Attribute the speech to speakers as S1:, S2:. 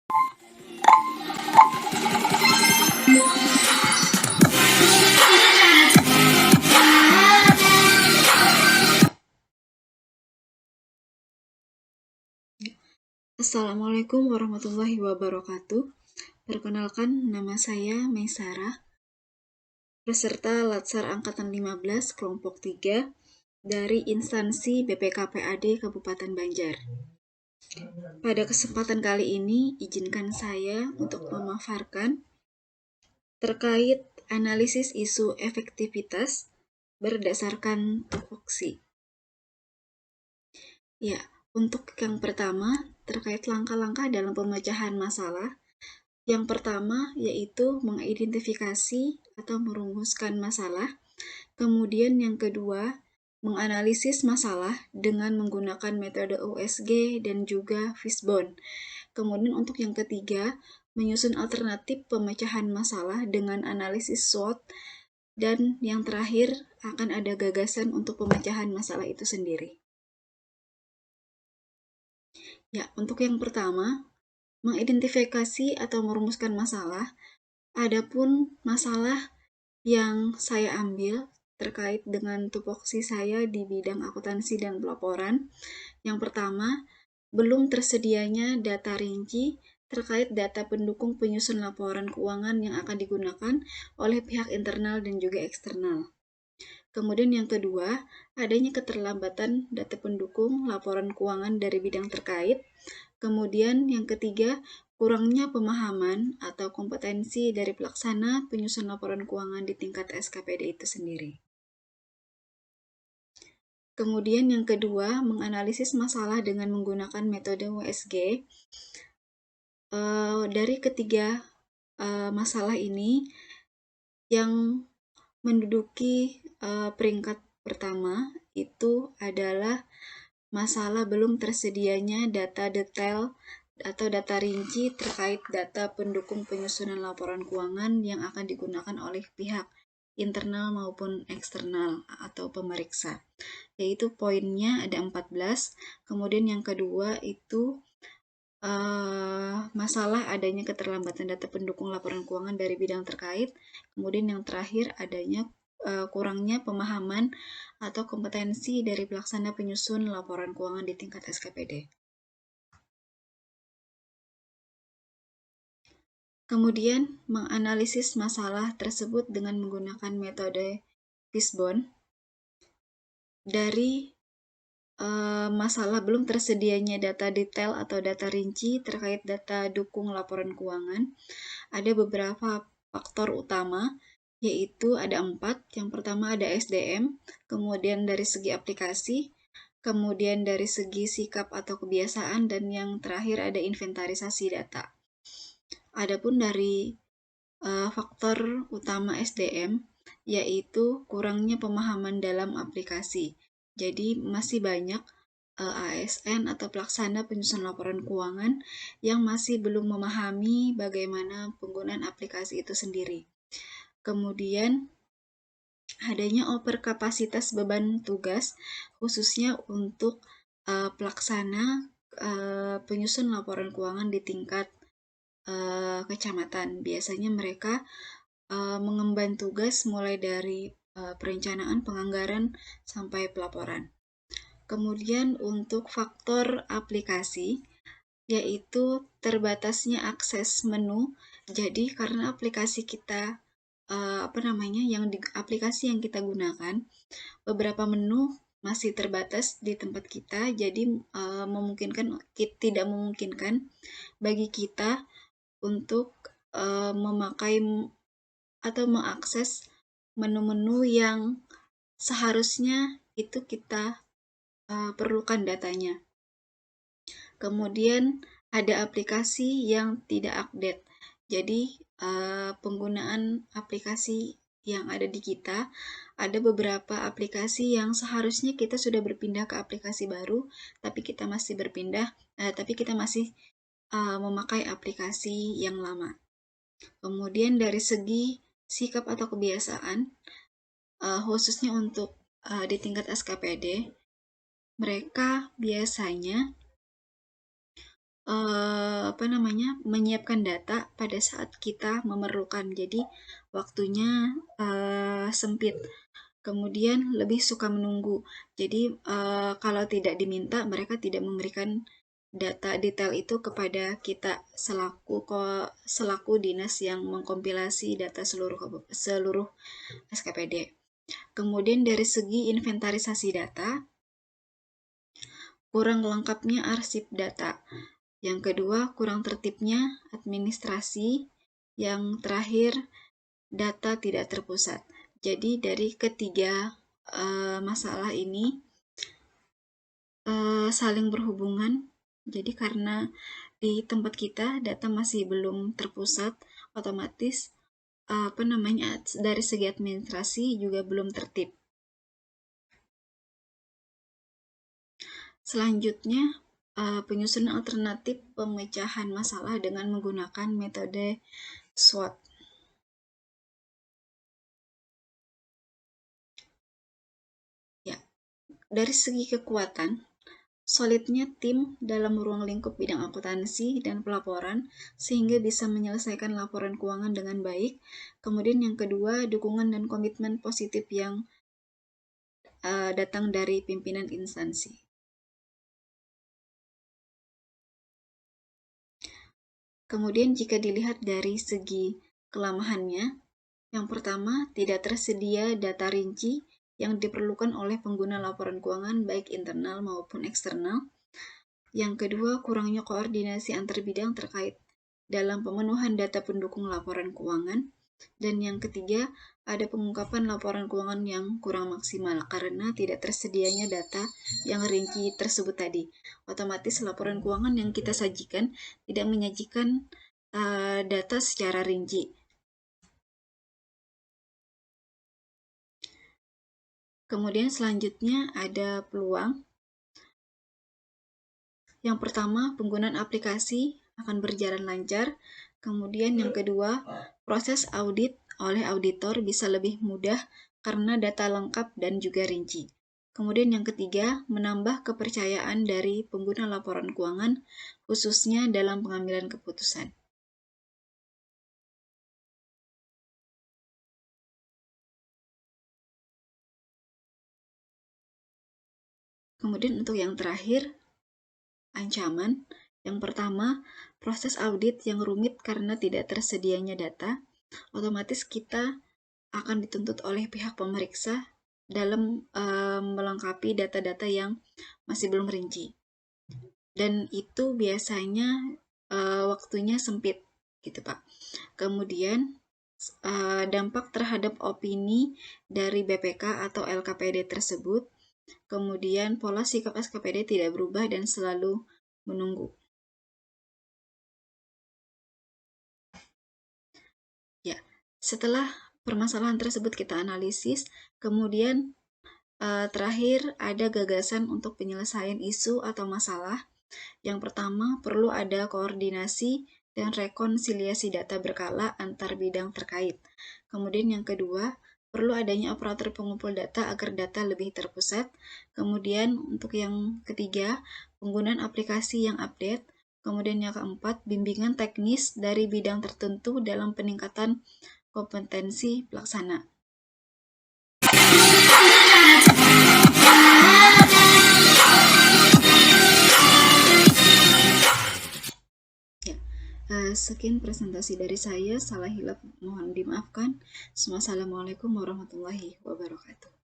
S1: Assalamualaikum warahmatullahi wabarakatuh. Perkenalkan, nama saya Maisarah, peserta Latsar Angkatan 15 Kelompok 3 dari instansi BPKPAD Kabupaten Banjar. Pada kesempatan kali ini, izinkan saya untuk memaparkan terkait analisis isu efektivitas berdasarkan tupoksi. Ya, untuk yang pertama, terkait langkah-langkah dalam pemecahan masalah. Yang pertama yaitu mengidentifikasi atau merumuskan masalah. Kemudian yang kedua, menganalisis masalah dengan menggunakan metode USG dan juga Fishbone. Kemudian untuk yang ketiga, menyusun alternatif pemecahan masalah dengan analisis SWOT. Dan yang terakhir, akan ada gagasan untuk pemecahan masalah itu sendiri. Ya, untuk yang pertama, mengidentifikasi atau merumuskan masalah. Adapun masalah yang saya ambil terkait dengan tupoksi saya di bidang akuntansi dan pelaporan. Yang pertama, belum tersedianya data rinci terkait data pendukung penyusun laporan keuangan yang akan digunakan oleh pihak internal dan juga eksternal. Kemudian yang kedua, adanya keterlambatan data pendukung laporan keuangan dari bidang terkait. Kemudian yang ketiga, kurangnya pemahaman atau kompetensi dari pelaksana penyusun laporan keuangan di tingkat SKPD itu sendiri. Kemudian yang kedua, menganalisis masalah dengan menggunakan metode USG. Dari ketiga masalah ini, yang menduduki peringkat pertama itu adalah masalah belum tersedianya data detail atau data rinci terkait data pendukung penyusunan laporan keuangan yang akan digunakan oleh pihak internal maupun eksternal atau pemeriksa. Yaitu poinnya ada 14. Kemudian yang kedua itu masalah adanya keterlambatan data pendukung laporan keuangan dari bidang terkait. Kemudian yang terakhir adanya kurangnya pemahaman atau kompetensi dari pelaksana penyusun laporan keuangan di tingkat SKPD. Kemudian menganalisis masalah tersebut dengan menggunakan metode Fishbone. Dari masalah belum tersedianya data detail atau data rinci terkait data dukung laporan keuangan, ada beberapa faktor utama, yaitu ada 4. Yang pertama ada SDM, kemudian dari segi aplikasi, kemudian dari segi sikap atau kebiasaan, dan yang terakhir ada inventarisasi data. Adapun dari faktor utama SDM, yaitu kurangnya pemahaman dalam aplikasi. Jadi masih banyak ASN atau pelaksana penyusun laporan keuangan yang masih belum memahami bagaimana penggunaan aplikasi itu sendiri. Kemudian adanya overkapasitas beban tugas khususnya untuk pelaksana penyusun laporan keuangan di tingkat kecamatan. Biasanya mereka mengemban tugas mulai dari perencanaan, penganggaran, sampai pelaporan. Kemudian untuk faktor aplikasi, yaitu terbatasnya akses menu. Jadi karena aplikasi kita aplikasi yang kita gunakan, beberapa menu masih terbatas di tempat kita, jadi tidak memungkinkan bagi kita untuk memakai atau mengakses menu-menu yang seharusnya itu kita perlukan datanya. Kemudian ada aplikasi yang tidak update. Jadi penggunaan aplikasi yang ada di kita, ada beberapa aplikasi yang seharusnya kita sudah berpindah ke aplikasi baru, tapi kita masih memakai aplikasi yang lama. Kemudian dari segi sikap atau kebiasaan, khususnya untuk di tingkat SKPD, mereka biasanya menyiapkan data pada saat kita memerlukan. Jadi waktunya sempit. Kemudian lebih suka menunggu. Jadi kalau tidak diminta, mereka tidak memberikan data detail itu kepada kita selaku dinas yang mengkompilasi data seluruh SKPD. Kemudian dari segi inventarisasi data, kurang lengkapnya arsip data. Yang kedua, kurang tertibnya administrasi. Yang terakhir, data tidak terpusat. Jadi dari ketiga masalah ini saling berhubungan. Jadi karena di tempat kita data masih belum terpusat, otomatis dari segi administrasi juga belum tertib. Selanjutnya, penyusunan alternatif pemecahan masalah dengan menggunakan metode SWOT. Ya, dari segi kekuatan, solidnya tim dalam ruang lingkup bidang akuntansi dan pelaporan sehingga bisa menyelesaikan laporan keuangan dengan baik. Kemudian yang kedua, dukungan dan komitmen positif yang datang dari pimpinan instansi. Kemudian jika dilihat dari segi kelemahannya, yang pertama, tidak tersedia data rinci yang diperlukan oleh pengguna laporan keuangan baik internal maupun eksternal. Yang kedua, kurangnya koordinasi antar bidang terkait dalam pemenuhan data pendukung laporan keuangan. Dan yang ketiga, ada pengungkapan laporan keuangan yang kurang maksimal karena tidak tersedianya data yang rinci tersebut tadi. Otomatis laporan keuangan yang kita sajikan tidak menyajikan data secara rinci. Kemudian selanjutnya ada peluang. Yang pertama, penggunaan aplikasi akan berjalan lancar. Kemudian yang kedua, proses audit oleh auditor bisa lebih mudah karena data lengkap dan juga rinci. Kemudian yang ketiga, menambah kepercayaan dari pengguna laporan keuangan, khususnya dalam pengambilan keputusan. Kemudian untuk yang terakhir, ancaman. Yang pertama, proses audit yang rumit karena tidak tersedianya data. Otomatis kita akan dituntut oleh pihak pemeriksa dalam melengkapi data-data yang masih belum rinci. Dan itu biasanya waktunya sempit, gitu Pak. Kemudian dampak terhadap opini dari BPK atau LKPD tersebut. Kemudian pola sikap SKPD tidak berubah dan selalu menunggu. Ya, setelah permasalahan tersebut kita analisis, kemudian terakhir ada gagasan untuk penyelesaian isu atau masalah. Yang pertama, perlu ada koordinasi dan rekonsiliasi data berkala antar bidang terkait. Kemudian yang kedua, perlu adanya operator pengumpul data agar data lebih terpusat. Kemudian untuk yang ketiga, penggunaan aplikasi yang update. Kemudian yang keempat, bimbingan teknis dari bidang tertentu dalam peningkatan kompetensi pelaksana. Sekian presentasi dari saya, salah hilaf mohon dimaafkan. Assalamualaikum warahmatullahi wabarakatuh.